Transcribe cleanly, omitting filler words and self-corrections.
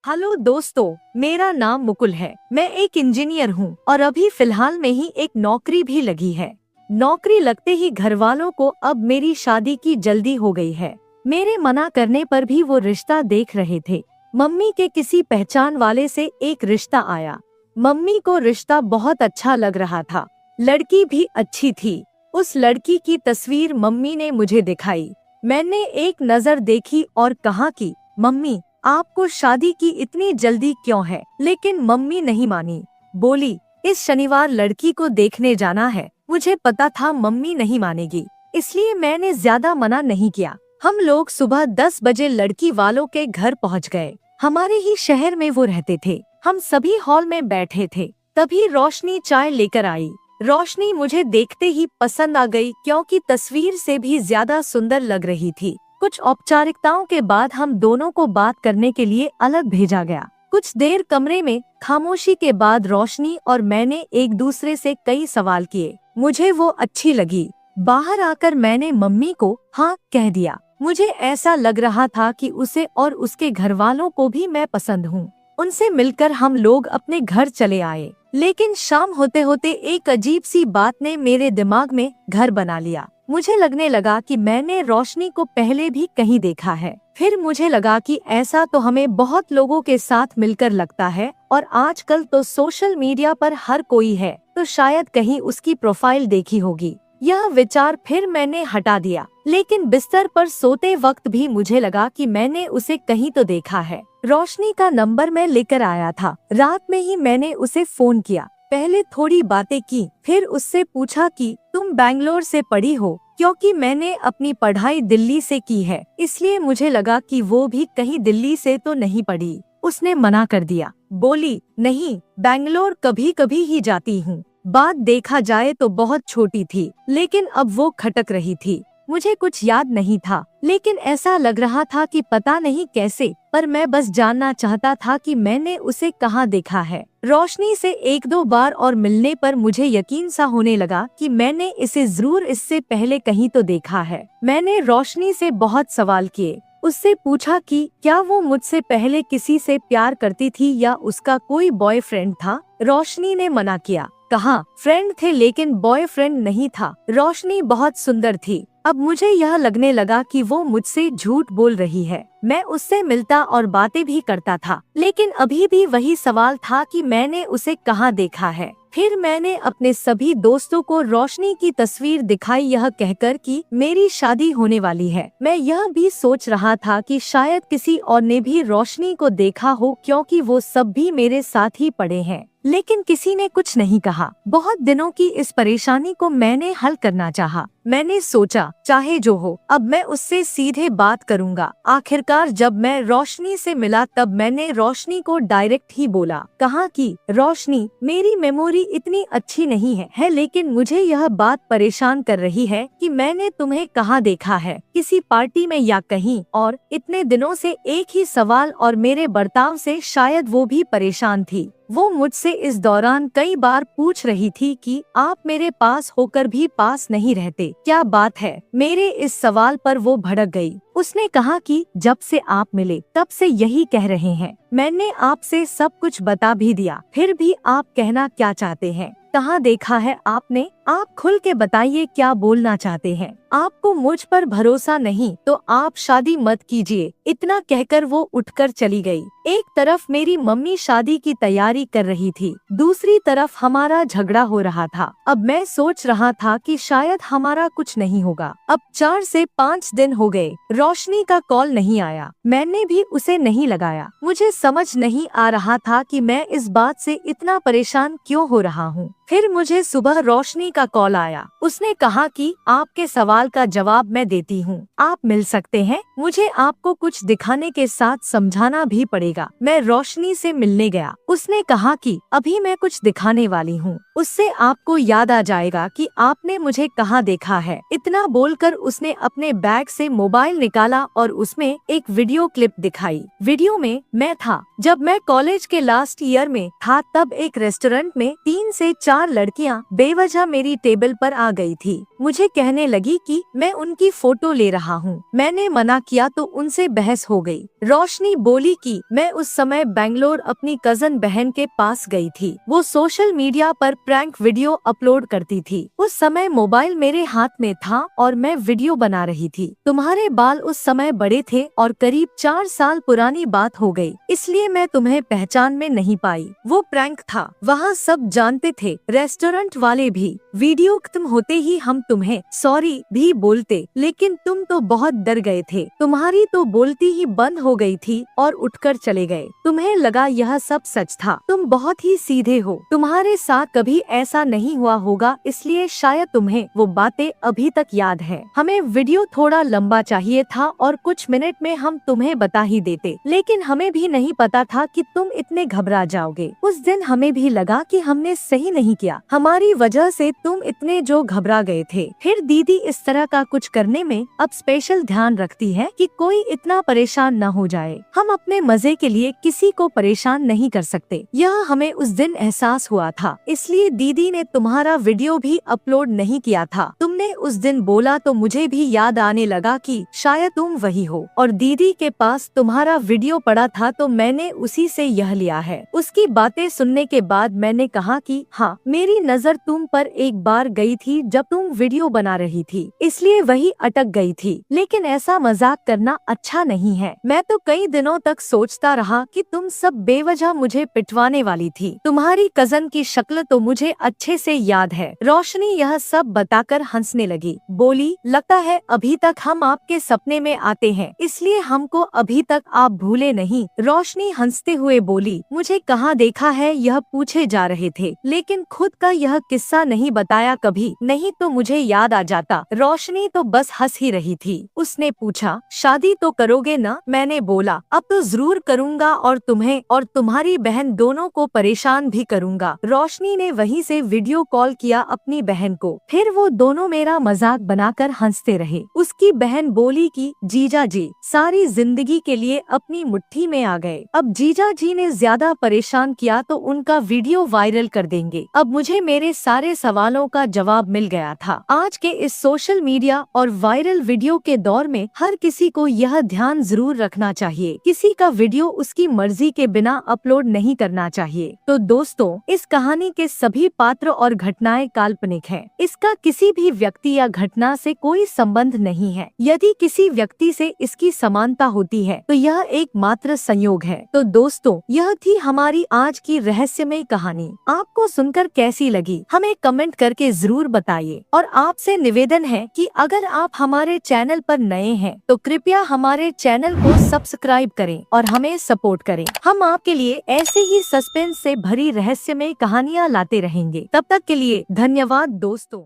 Hello दोस्तों, मेरा नाम मुकुल है। मैं एक इंजीनियर हूँ और अभी फिलहाल में ही एक नौकरी भी लगी है। नौकरी लगते ही घर वालों को अब मेरी शादी की जल्दी हो गई है। मेरे मना करने पर भी वो रिश्ता देख रहे थे। मम्मी के किसी पहचान वाले से एक रिश्ता आया। मम्मी को रिश्ता बहुत अच्छा लग रहा था। लड़की भी अच्छी थी। उस लड़की की तस्वीर मम्मी ने मुझे दिखाई। मैंने एक नजर देखी और कहा कि मम्मी, आपको शादी की इतनी जल्दी क्यों है? लेकिन मम्मी नहीं मानी। बोली, इस शनिवार लड़की को देखने जाना है। मुझे पता था मम्मी नहीं मानेगी, इसलिए मैंने ज्यादा मना नहीं किया। हम लोग सुबह 10 बजे लड़की वालों के घर पहुंच गए। हमारे ही शहर में वो रहते थे। हम सभी हॉल में बैठे थे। तभी रोशनी चाय लेकर आई। रोशनी मुझे देखते ही पसंद आ गई, क्योंकि तस्वीर से भी ज्यादा सुंदर लग रही थी। कुछ औपचारिकताओं के बाद हम दोनों को बात करने के लिए अलग भेजा गया। कुछ देर कमरे में खामोशी के बाद रोशनी और मैंने एक दूसरे से कई सवाल किए। मुझे वो अच्छी लगी। बाहर आकर मैंने मम्मी को हाँ कह दिया। मुझे ऐसा लग रहा था कि उसे और उसके घर वालों को भी मैं पसंद हूँ। उनसे मिलकर हम लोग अपने घर चले आए। लेकिन शाम होते होते एक अजीब सी बात ने मेरे दिमाग में घर बना लिया। मुझे लगने लगा कि मैंने रोशनी को पहले भी कहीं देखा है। फिर मुझे लगा कि ऐसा तो हमें बहुत लोगों के साथ मिलकर लगता है, और आजकल तो सोशल मीडिया पर हर कोई है, तो शायद कहीं उसकी प्रोफाइल देखी होगी। यह विचार फिर मैंने हटा दिया। लेकिन बिस्तर पर सोते वक्त भी मुझे लगा कि मैंने उसे कहीं तो देखा है। रोशनी का नंबर मैं लेकर आया था। रात में ही मैंने उसे फोन किया। पहले थोड़ी बातें की, फिर उससे पूछा कि तुम बैंगलोर से पढ़ी हो, क्योंकि मैंने अपनी पढ़ाई दिल्ली से की है, इसलिए मुझे लगा कि वो भी कहीं दिल्ली से तो नहीं पढ़ी। उसने मना कर दिया। बोली, नहीं, बैंगलोर कभी कभी ही जाती हूँ। बात देखा जाए तो बहुत छोटी थी, लेकिन अब वो खटक रही थी। मुझे कुछ याद नहीं था, लेकिन ऐसा लग रहा था कि पता नहीं कैसे, पर मैं बस जानना चाहता था कि मैंने उसे कहाँ देखा है। रोशनी से एक दो बार और मिलने पर मुझे यकीन सा होने लगा कि मैंने इसे जरूर इससे पहले कहीं तो देखा है। मैंने रोशनी से बहुत सवाल किए। उससे पूछा कि क्या वो मुझसे पहले किसी से प्यार करती थी या उसका कोई बॉयफ्रेंड था। रोशनी ने मना किया। कहा, फ्रेंड थे लेकिन बॉयफ्रेंड नहीं था। रोशनी बहुत सुंदर थी। अब मुझे यह लगने लगा कि वो मुझसे झूठ बोल रही है। मैं उससे मिलता और बातें भी करता था, लेकिन अभी भी वही सवाल था कि मैंने उसे कहाँ देखा है। फिर मैंने अपने सभी दोस्तों को रोशनी की तस्वीर दिखाई, यह कहकर कि मेरी शादी होने वाली है। मैं यह भी सोच रहा था कि शायद किसी और ने भी रोशनी को देखा हो, क्योंकि वो सब भी मेरे साथ ही पड़े हैं। लेकिन किसी ने कुछ नहीं कहा। बहुत दिनों की इस परेशानी को मैंने हल करना चाहा। मैंने सोचा, चाहे जो हो, अब मैं उससे सीधे बात करूंगा। आखिरकार जब मैं रोशनी से मिला तब मैंने रोशनी को डायरेक्ट ही बोला। कहा कि रोशनी, मेरी मेमोरी इतनी अच्छी नहीं है, लेकिन मुझे यह बात परेशान कर रही है कि मैंने तुम्हें कहाँ देखा है, किसी पार्टी में या कहीं और। इतने दिनों से एक ही सवाल और मेरे बर्ताव से शायद वो भी परेशान थी। वो मुझसे इस दौरान कई बार पूछ रही थी कि आप मेरे पास होकर भी पास नहीं रहते, क्या बात है? मेरे इस सवाल पर वो भड़क गई। उसने कहा कि जब से आप मिले तब से यही कह रहे हैं। मैंने आपसे सब कुछ बता भी दिया, फिर भी आप कहना क्या चाहते हैं? कहाँ देखा है आपने? आप खुल के बताइए, क्या बोलना चाहते हैं? आपको मुझ पर भरोसा नहीं तो आप शादी मत कीजिए। इतना कहकर वो उठकर चली गई। एक तरफ मेरी मम्मी शादी की तैयारी कर रही थी, दूसरी तरफ हमारा झगड़ा हो रहा था। अब मैं सोच रहा था कि शायद हमारा कुछ नहीं होगा। अब 4 से 5 दिन हो गए, रोशनी का कॉल नहीं आया। मैंने भी उसे नहीं लगाया। मुझे समझ नहीं आ रहा था कि मैं इस बात से इतना परेशान क्यों हो रहा हूँ। फिर मुझे सुबह रोशनी का कॉल आया। उसने कहा कि आपके सवाल का जवाब मैं देती हूँ, आप मिल सकते हैं। मुझे आपको कुछ दिखाने के साथ समझाना भी पड़ेगा। मैं रोशनी से मिलने गया। उसने कहा कि अभी मैं कुछ दिखाने वाली हूँ, उससे आपको याद आ जाएगा कि आपने मुझे कहाँ देखा है। इतना बोलकर उसने अपने बैग से मोबाइल निकाला और उसमें एक वीडियो क्लिप दिखाई। वीडियो में मैं था। जब मैं कॉलेज के लास्ट ईयर में था, तब एक रेस्टोरेंट में 3 से 4 4 लड़कियां बेवजह मेरी टेबल पर आ गई थी। मुझे कहने लगी कि मैं उनकी फोटो ले रहा हूँ। मैंने मना किया तो उनसे बहस हो गई। रोशनी बोली कि मैं उस समय बेंगलोर अपनी कजन बहन के पास गई थी। वो सोशल मीडिया पर प्रैंक वीडियो अपलोड करती थी। उस समय मोबाइल मेरे हाथ में था और मैं वीडियो बना रही थी। तुम्हारे बाल उस समय बड़े थे और करीब 4 साल पुरानी बात हो गई, इसलिए मैं तुम्हें पहचान में नहीं पाई। वो प्रैंक था, वहाँ सब जानते थे, रेस्टोरेंट वाले भी। वीडियो खत्म होते ही हम तुम्हें सॉरी भी बोलते, लेकिन तुम तो बहुत डर गए थे। तुम्हारी तो बोलती ही बंद हो गई थी और उठकर चले गए। तुम्हें लगा यह सब सच था। तुम बहुत ही सीधे हो, तुम्हारे साथ कभी ऐसा नहीं हुआ होगा, इसलिए शायद तुम्हें वो बातें अभी तक याद है। हमें वीडियो थोड़ा लंबा चाहिए था और कुछ मिनट में हम तुम्हें बता ही देते, लेकिन हमें भी नहीं पता था कि तुम इतने घबरा जाओगे। उस दिन हमें भी लगा कि हमने सही नहीं किया, हमारी वजह से तुम इतने जो घबरा गए थे। फिर दीदी इस तरह का कुछ करने में अब स्पेशल ध्यान रखती है कि कोई इतना परेशान न हो जाए। हम अपने मजे के लिए किसी को परेशान नहीं कर सकते, यह हमें उस दिन एहसास हुआ था, इसलिए दीदी ने तुम्हारा वीडियो भी अपलोड नहीं किया था। तुमने उस दिन बोला तो मुझे भी याद आने लगा कि शायद तुम वही हो, और दीदी के पास तुम्हारा वीडियो पड़ा था तो मैंने उसी से यह लिया है। उसकी बातें सुनने के बाद मैंने कहा कि हाँ, मेरी नजर तुम पर एक बार गई थी जब तुम वीडियो बना रही थी, इसलिए वही अटक गई थी। लेकिन ऐसा मजाक करना अच्छा नहीं है। मैं तो कई दिनों तक सोचता रहा कि तुम सब बेवजह मुझे पिटवाने वाली थी। तुम्हारी कजन की शक्ल तो मुझे अच्छे से याद है। रोशनी यह सब बताकर हंसने लगी, बोली लगता है अभी तक हम आपके सपने में आते हैं, इसलिए हमको अभी तक आप भूले नहीं। रोशनी हंसते हुए बोली, मुझे कहाँ देखा है यह पूछे जा रहे थे, लेकिन खुद का यह किस्सा नहीं बताया कभी, नहीं तो मुझे याद आ जाता। रोशनी तो बस हंस ही रही थी। उसने पूछा शादी तो करोगे न? मैंने बोला अब तो जरूर करूँगा, और तुम्हें और तुम्हारी बहन दोनों को परेशान भी करूँगा। रोशनी ने वहीं से वीडियो कॉल किया अपनी बहन को। फिर वो दोनों मेरा मजाक बनाकर हंसते रहे। उसकी बहन बोली कि जीजा जी सारी जिंदगी के लिए अपनी मुट्ठी में आ गए, अब जीजा जी ने ज्यादा परेशान किया तो उनका वीडियो वायरल कर देंगे। अब मुझे मेरे सारे सवालों का जवाब मिल गया था। आज के इस सोशल मीडिया और वायरल वीडियो के दौर में हर किसी को यह ध्यान जरूर रखना चाहिए, किसी का वीडियो उसकी मर्जी के बिना अपलोड नहीं करना चाहिए। तो दोस्तों, इस कहानी के सभी पात्र और घटनाएं काल्पनिक हैं। इसका किसी भी व्यक्ति या घटना से कोई संबंध नहीं है। यदि किसी व्यक्ति से इसकी समानता होती है तो यह एक मात्र संयोग है। तो दोस्तों, यह थी हमारी आज की रहस्यमय कहानी। आपको सुनकर कैसी लगी हमें कमेंट करके जरूर बताइए, और आपसे निवेदन है कि अगर आप हमारे चैनल पर नए हैं तो कृपया हमारे चैनल को सब्सक्राइब करें और हमें सपोर्ट करें। हम आपके लिए ऐसे ही सस्पेंस से भरी रहस्यमय कहानियाँ लाते रहेंगे। तब तक के लिए धन्यवाद दोस्तों।